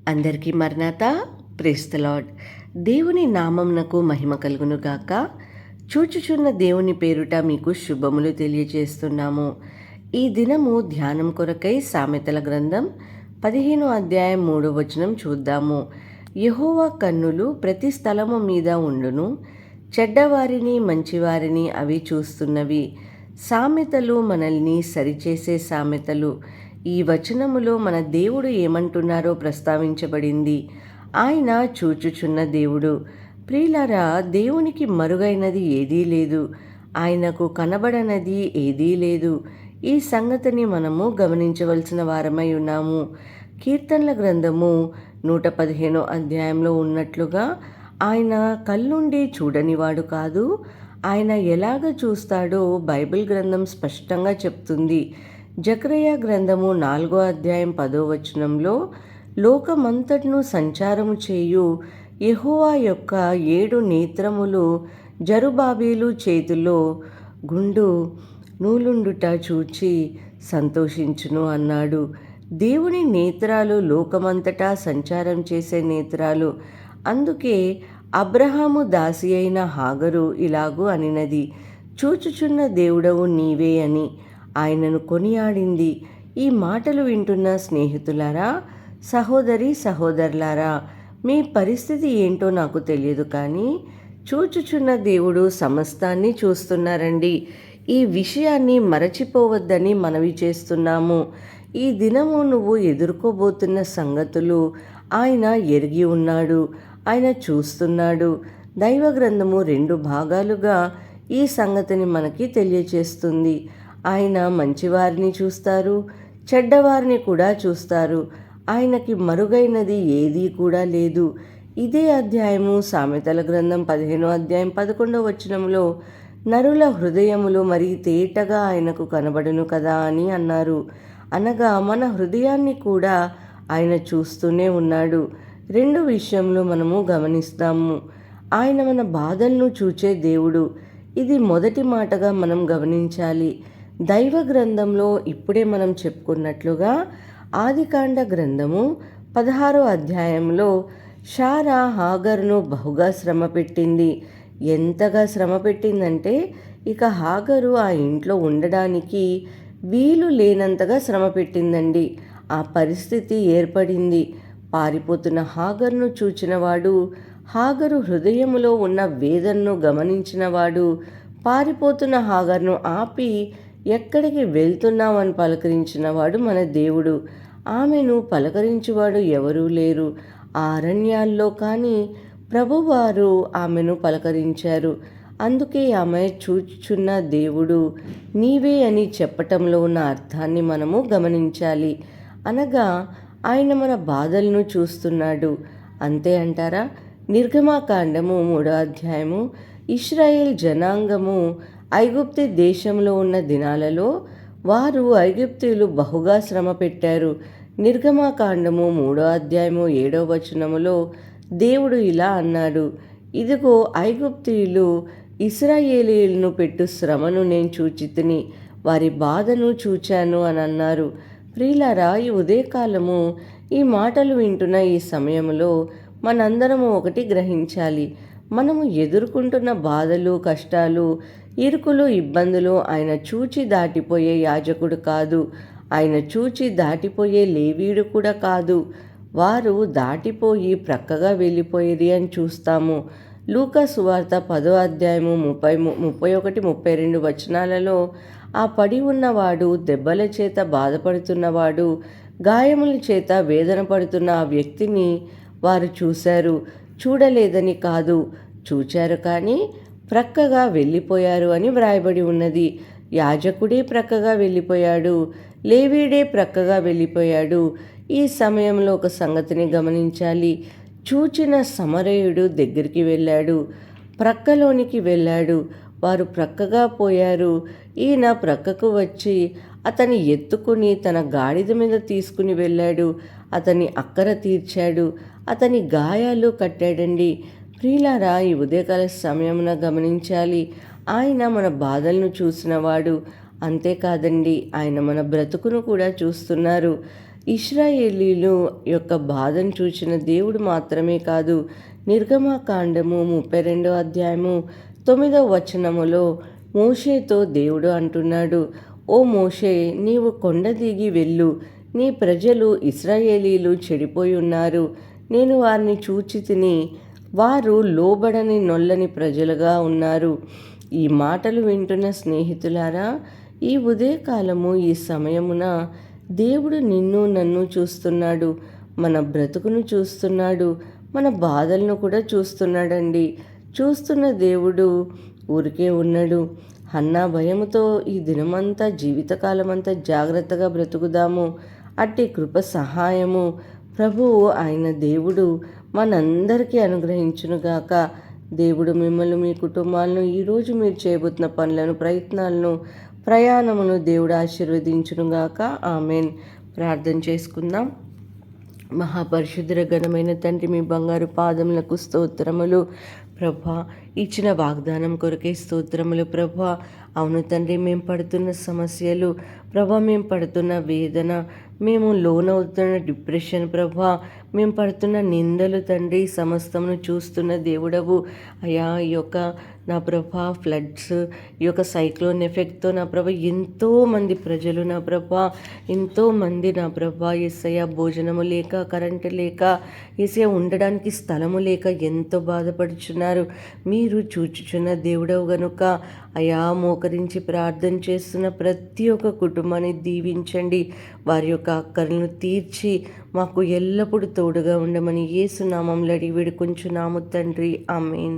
అందరికీ మరణాత praise the lord. దేవుని నామమునకు మహిమ కలుగునుగాక. చూచుచున్న దేవుని పేరుట మీకు శుభములు తెలియజేస్తున్నాము. ఈ దినము ధ్యానం కొరకై సామెతల గ్రంథం 15వ అధ్యాయం 3వ వచనం చూద్దాము. యెహోవా కన్నులు ప్రతి స్థలము మీద ఉండును, చెడ్డవారిని మంచివారిని అవి చూస్తున్నవి. సామెతలు మనల్ని సరిచేసే సామెతలు. ఈ వచనములో మన దేవుడు ఏమంటున్నారో ప్రస్తావించబడింది. ఆయన చూచుచున్న దేవుడు. ప్రియులారా, దేవునికి మరుగైనది ఏదీ లేదు, ఆయనకు కనబడనది ఏదీ లేదు. ఈ సంగతిని మనము గమనించవలసిన వారమై ఉన్నాము. కీర్తనల గ్రంథము 115వ అధ్యాయంలో ఉన్నట్లుగా ఆయన కళ్ళుండి చూడనివాడు కాదు. ఆయన ఎలాగ చూస్తాడో బైబిల్ గ్రంథం స్పష్టంగా చెప్తుంది. జకర్యా గ్రంథము 4వ అధ్యాయం 10వ వచనంలో లోకమంతటను సంచారము చేయు యెహోవా యొక్క 7 నేత్రములు జరుబాబేలు చేతిలో గుండు నూలుండుట చూచి సంతోషించును అన్నాడు. దేవుని నేత్రాలు లోకమంతటా సంచారం చేసే నేత్రాలు. అందుకే అబ్రహాము దాసి అయిన హాగరు ఇలాగూ అనినది, చూచుచున్న దేవుడవు నీవే అని ఆయనను కొనియాడింది. ఈ మాటలు వింటున్న స్నేహితులారా, సహోదరి సహోదరులారా, మీ పరిస్థితి ఏంటో నాకు తెలియదు, కానీ చూచుచున్న దేవుడు సమస్తాన్ని చూస్తున్నారండి. ఈ విషయాన్ని మరచిపోవద్దని మనవి చేస్తున్నాము. ఈ దినము నువ్వు ఎదుర్కోబోతున్న సంగతులు ఆయన ఎరిగి ఉన్నాడు, ఆయన చూస్తున్నాడు. దైవ గ్రంథము 2 భాగాలుగా ఈ సంగతిని మనకి తెలియచేస్తుంది. ఆయన మంచివారిని చూస్తారు, చెడ్డవారిని కూడా చూస్తారు. ఆయనకి మరుగైనది ఏదీ కూడా లేదు. ఇదే అధ్యాయము సామెతల గ్రంథం 15వ అధ్యాయం 11వ వచనంలో నరుల హృదయములు మరి తేటగా ఆయనకు కనబడును కదా అని అన్నారు. అనగా మన హృదయాన్ని కూడా ఆయన చూస్తూనే ఉన్నాడు. 2 విషయంలో మనము గమనిస్తాము. ఆయన మన బాధలను చూచే దేవుడు. ఇది మొదటి మాటగా మనం గమనించాలి. దైవ గ్రంథంలో ఇప్పుడే మనం చెప్పుకున్నట్లుగా ఆదికాండ గ్రంథము 16వ అధ్యాయంలో షారా హాగరును బహుగా శ్రమ పెట్టింది. ఎంతగా శ్రమ పెట్టిందంటే ఇక హాగరు ఆ ఇంట్లో ఉండడానికి వీలు లేనంతగా శ్రమ పెట్టిందండి. ఆ పరిస్థితి ఏర్పడింది. పారిపోతున్న హాగరును చూచినవాడు, హాగరు హృదయములో ఉన్న వేదనను గమనించినవాడు పారిపోతున్న హాగరును ఆపి ఎక్కడికి వెళ్తున్నామని పలకరించినవాడు మన దేవుడు. ఆమెను పలకరించువాడు ఎవరూ లేరు. ఆ అరణ్యాల్లో కానీ ప్రభువారు ఆమెను పలకరించారు. అందుకే ఆమె చూచుచున్న దేవుడు నీవే అని చెప్పటంలో ఉన్న అర్థాన్ని మనము గమనించాలి. అనగా ఆయన మన బాధలను చూస్తున్నాడు. అంతే అంటారా? నిర్గమాకాండము 3వ అధ్యాయము ఇశ్రాయేల్ జనాంగము ఐగుప్తు దేశంలో ఉన్న దినాలలో వారు ఐగుప్తీయులు బహుగా శ్రమ పెట్టారు. నిర్గమాకాండము 3వ అధ్యాయము 7వ వచనములో దేవుడు ఇలా అన్నాడు, ఇదిగో ఐగుప్తీయులు ఇశ్రాయేలీయులను పెట్టు శ్రమను నేను చూచితిని, వారి బాధను చూచాను అని అన్నారు. ప్రియులారా, ఈ ఉదయకాలము ఈ మాటలు వింటున్న ఈ సమయంలో మనందరము ఒకటి గ్రహించాలి. మనము ఎదుర్కొంటున్న బాధలు, కష్టాలు, ఇరుకులు, ఇబ్బందులు ఆయన చూచి దాటిపోయే యాజకుడు కాదు. ఆయన చూచి దాటిపోయే లేవీయుడు కూడా కాదు. వారు దాటిపోయి ప్రక్కగా వెళ్ళిపోయేది అని చూస్తాము. లూకా సువార్త 10వ అధ్యాయము 31, 32 వచనాలలో ఆ పడి ఉన్నవాడు, దెబ్బల చేత బాధపడుతున్నవాడు, గాయముల చేత వేదన పడుతున్న ఆ వ్యక్తిని వారు చూశారు. చూడలేదని కాదు, చూచారు కానీ ప్రక్కగా వెళ్ళిపోయారు అని వ్రాయబడి ఉన్నది. యాజకుడే ప్రక్కగా వెళ్ళిపోయాడు, లేవీయుడే ప్రక్కగా వెళ్ళిపోయాడు. ఈ సమయంలో ఒక సంగతిని గమనించాలి. చూచిన సమరయుడు దగ్గరికి వెళ్ళాడు, ప్రక్కలోనికి వెళ్ళాడు. వారు ప్రక్కగా పోయారు. ఈయన ప్రక్కకు వచ్చి అతన్ని ఎత్తుకుని తన గాడిద మీద తీసుకుని వెళ్ళాడు. అతన్ని అక్కర తీర్చాడు, అతని గాయాలు కట్టాడండి. ప్రియులారా, ఈ ఉదయకాల సమయమున గమనించాలి. ఆయన మన బాధలను చూసినవాడు. అంతేకాదండి, ఆయన మన బ్రతుకును కూడా చూస్తున్నారు. ఇశ్రాయేలీలు యొక్క బాధను చూచిన దేవుడు మాత్రమే కాదు, నిర్గమకాండము 32వ అధ్యాయము 9వ వచనములో మోషేతో దేవుడు అంటున్నాడు, ఓ మోషే, నీవు కొండ దిగి వెళ్ళు, నీ ప్రజలు ఇశ్రాయేలీలు చెడిపోయి ఉన్నారు, నేను వారిని చూచి తిని, వారు లోబడని నొల్లని ప్రజలుగా ఉన్నారు. ఈ మాటలు వింటున్న స్నేహితులారా, ఈ ఉదయకాలము ఈ సమయమున దేవుడు నిన్ను నన్ను చూస్తున్నాడు, మన బ్రతుకును చూస్తున్నాడు, మన బాధలను కూడా చూస్తున్నాడండి. చూస్తున్న దేవుడు ఊరికే ఉన్నాడు. హన్నా భయముతో ఈ దినమంతా జీవితకాలమంతా జాగ్రత్తగా బ్రతుకుదాము. అట్టి కృప సహాయము ప్రభువు ఆయన దేవుడు మనందరికీ అనుగ్రహించునుగాక. దేవుడు మిమ్మల్ని, మీ కుటుంబాలను, ఈరోజు మీరు చేయబోతున్న పనులను, ప్రయత్నాలను, ప్రయాణమును దేవుడు ఆశీర్వదించునుగాక. ఆమెన్. ప్రార్థన చేసుకుందాం. మహాపరిశుద్ధ ఘనమైన తండ్రి, మీ బంగారు పాదములకు స్తోత్రములు ప్రభా. ఇచ్చిన వాగ్దానం కొరకే స్తోత్రములు ప్రభా. అవును తండ్రి, మేము పడుతున్న సమస్యలు ప్రభా, మేము పడుతున్న వేదన, మేము లోనవుతున్న డిప్రెషన్ ప్రభా, మేము పడుతున్న నిందలు తండ్రి, సమస్తమును చూస్తున్న దేవుడవు అయా. ఈ యొక్క నా ప్రభా ఫ్లడ్స్, ఈ యొక్క సైక్లోన్ ఎఫెక్ట్తో నా ప్రభా ఎంతోమంది ప్రజలు నా ప్రభా, ఎంతోమంది నా ప్రభా యేసయ్య భోజనము లేక, కరెంటు లేక, యేసయ్య ఉండడానికి స్థలము లేక ఎంతో బాధపడుచున్నారు. మీరు చూచుచున్న దేవుడవు గనుక అయా, మోకరించి ప్రార్థన చేస్తున్న ప్రతి ఒక్క కుటుంబాన్ని దీవించండి. వారి యొక్క అక్కర్లను తీర్చి మాకు ఎల్లప్పుడూ తోడుగా ఉండమని యేసు నామములో అడిగి వేడుకొంచున్నాము తండ్రి. ఆమేన్.